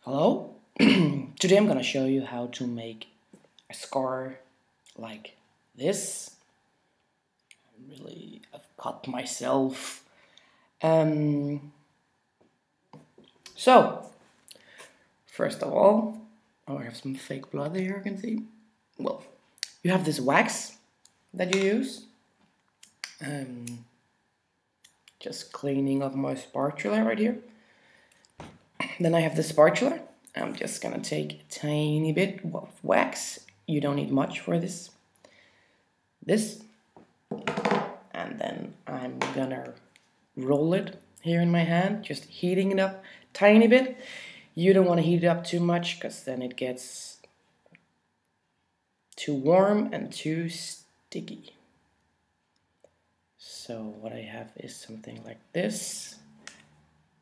Hello, today I'm gonna show you how to make a scar like this. I've cut myself. Um, so, first of all, I have some fake blood here, you can see. Well, you have this wax that you use. Just cleaning up my spatula right here. Then I have the spatula. I'm just gonna take a tiny bit of wax. You don't need much for this. And then I'm gonna roll it here in my hand, just heating it up tiny bit. You don't want to heat it up too much because then it gets too warm and too sticky. So what I have is something like this.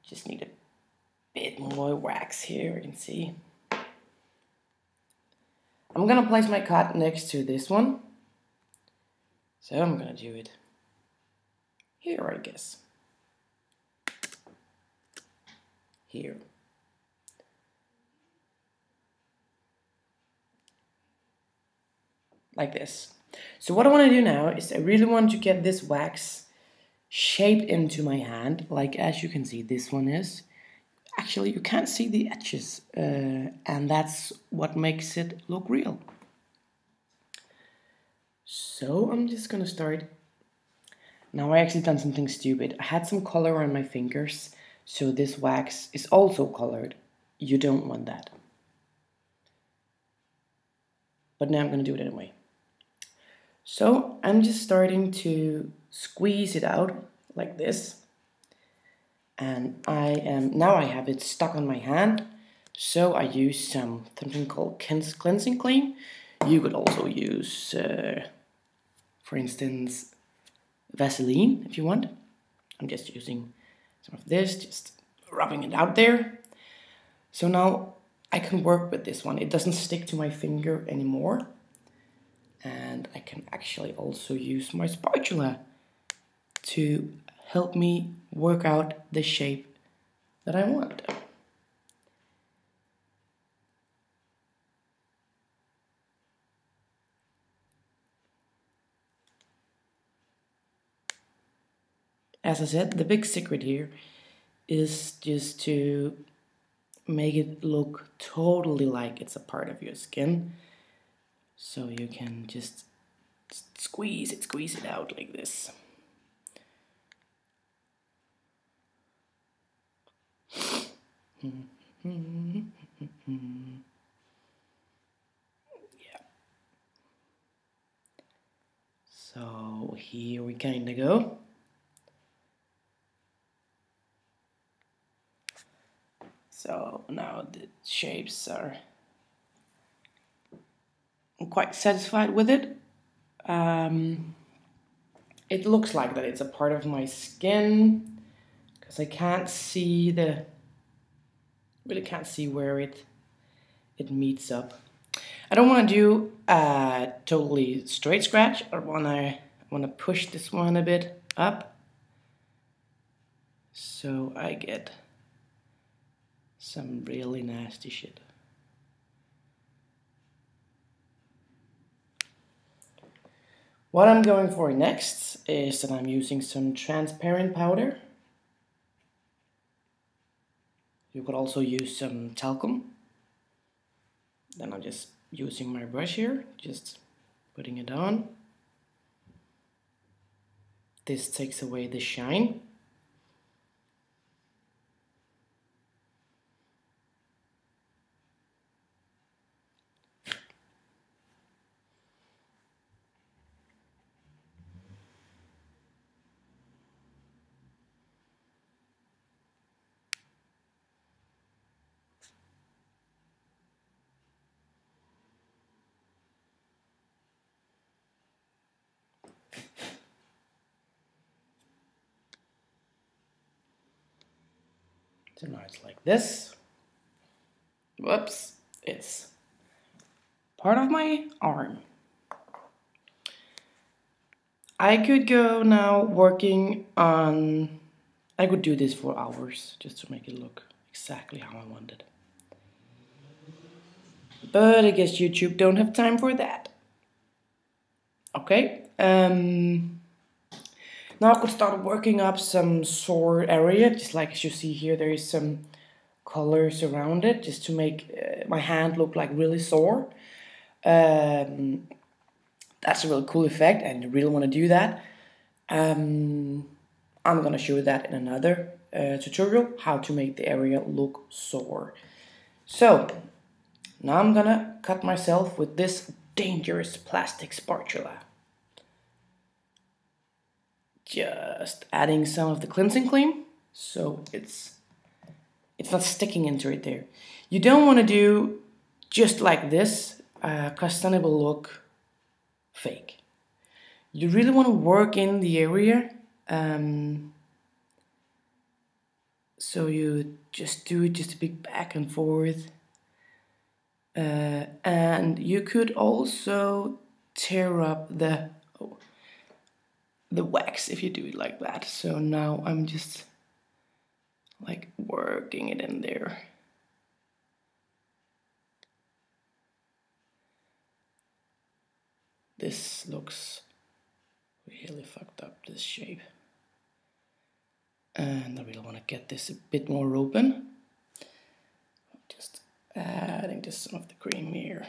Just need a bit more wax here, you can see. I'm gonna place my cut next to this one. So I'm gonna do it here, I guess. Here. Like this. So what I want to do now is I really want to get this wax shaped into my hand, like as you can see this one is. Actually, you can't see the edges, and that's what makes it look real. So I'm just gonna start. Now I actually done something stupid. I had some color on my fingers, so this wax is also colored. You don't want that. But now I'm gonna do it anyway. So I'm just starting to squeeze it out like this. And now I have it stuck on my hand. So I use something called cleansing clean. You could also use, for instance, Vaseline if you want. I'm just using some of this, just rubbing it out there. So now I can work with this one. It doesn't stick to my finger anymore. And I can actually also use my spatula to help me work out the shape that I want. As I said, the big secret here is just to make it look totally like it's a part of your skin. So you can just squeeze it out like this. Yeah. So here we kind of go. So now the shapes are, I'm quite satisfied with it. It looks like that it's a part of my skin because I can't see really can't see where it meets up. I don't want to do a totally straight scratch. I want to push this one a bit up so I get some really nasty shit. What I'm going for next is that I'm using some transparent powder. You could also use some talcum. Then I'm just using my brush here, just putting it on. This takes away the shine. So now it's like this. Whoops, it's part of my arm. I could go now working on, I could do this for hours just to make it look exactly how I want it. But I guess YouTube don't have time for that. Okay. Now I could start working up some sore area, just like as you see here, there is some colors around it, just to make my hand look like really sore. That's a really cool effect, and you really want to do that. I'm gonna show you that in another tutorial, how to make the area look sore. So now I'm gonna cut myself with this dangerous plastic spatula. Just adding some of the cleansing cream, so it's not sticking into it there. You don't want to do just like this, because then it will look fake. You really want to work in the area, so you just do it just a bit back and forth. And you could also tear up the wax if you do it like that. So now I'm just like working it in there. This looks really fucked up, this shape. And I really want to get this a bit more open. Just adding just some of the cream here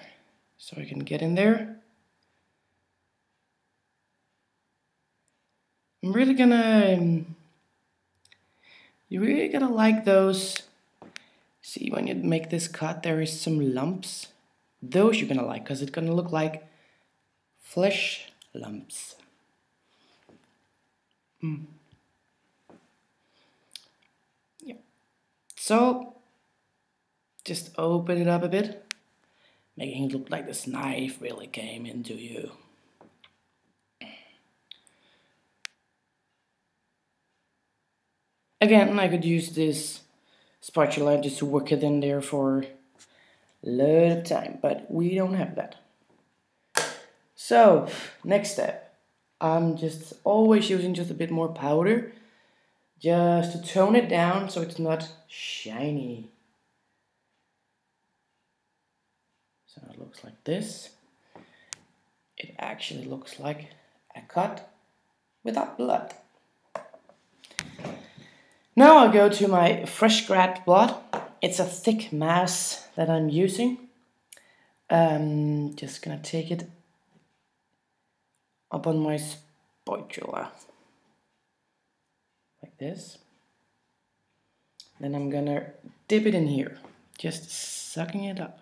so I can get in there. I'm really gonna, you're really gonna like those. See, when you make this cut, there is some lumps. Those you're gonna like, because it's gonna look like flesh lumps. Yeah. So, just open it up a bit, making it look like this knife really came into you. Again, I could use this spatula just to work it in there for a lot of time, but we don't have that. So, next step. I'm just always using just a bit more powder, just to tone it down so it's not shiny. So it looks like this. It actually looks like a cut without blood. Now I'll go to my fresh grabbed blood. It's a thick mass that I'm using. Just gonna take it up on my spatula like this. Then I'm gonna dip it in here, just sucking it up.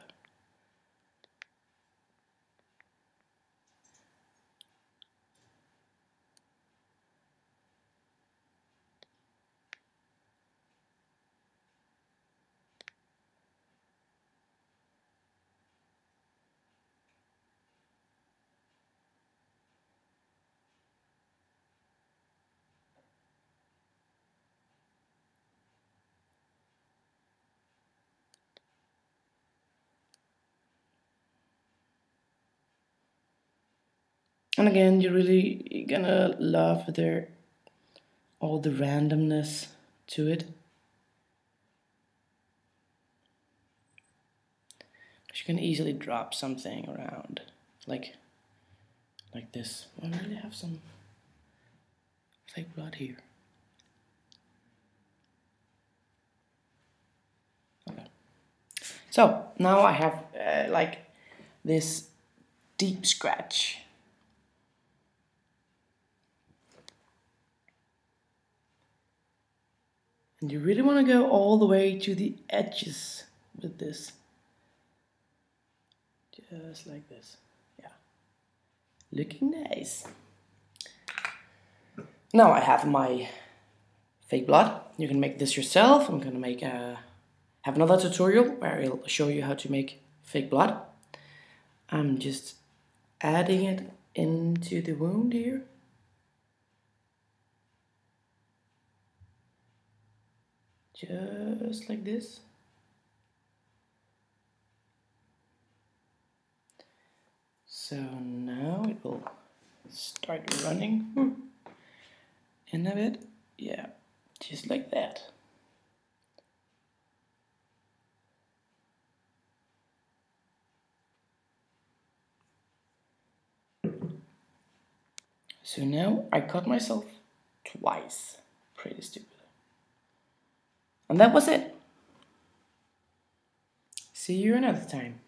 And again, you're really gonna love all the randomness to it. You can easily drop something around, like this. I really have some fake blood here. Okay. So now I have like this deep scratch. And you really want to go all the way to the edges with this. Just like this. Yeah. Looking nice. Now I have my fake blood. You can make this yourself. I'm gonna make have another tutorial where I'll show you how to make fake blood. I'm just adding it into the wound here. Just like this. So now it will start running in a bit. Yeah, just like that. So now I cut myself twice. Pretty stupid. And that was it. See you another time.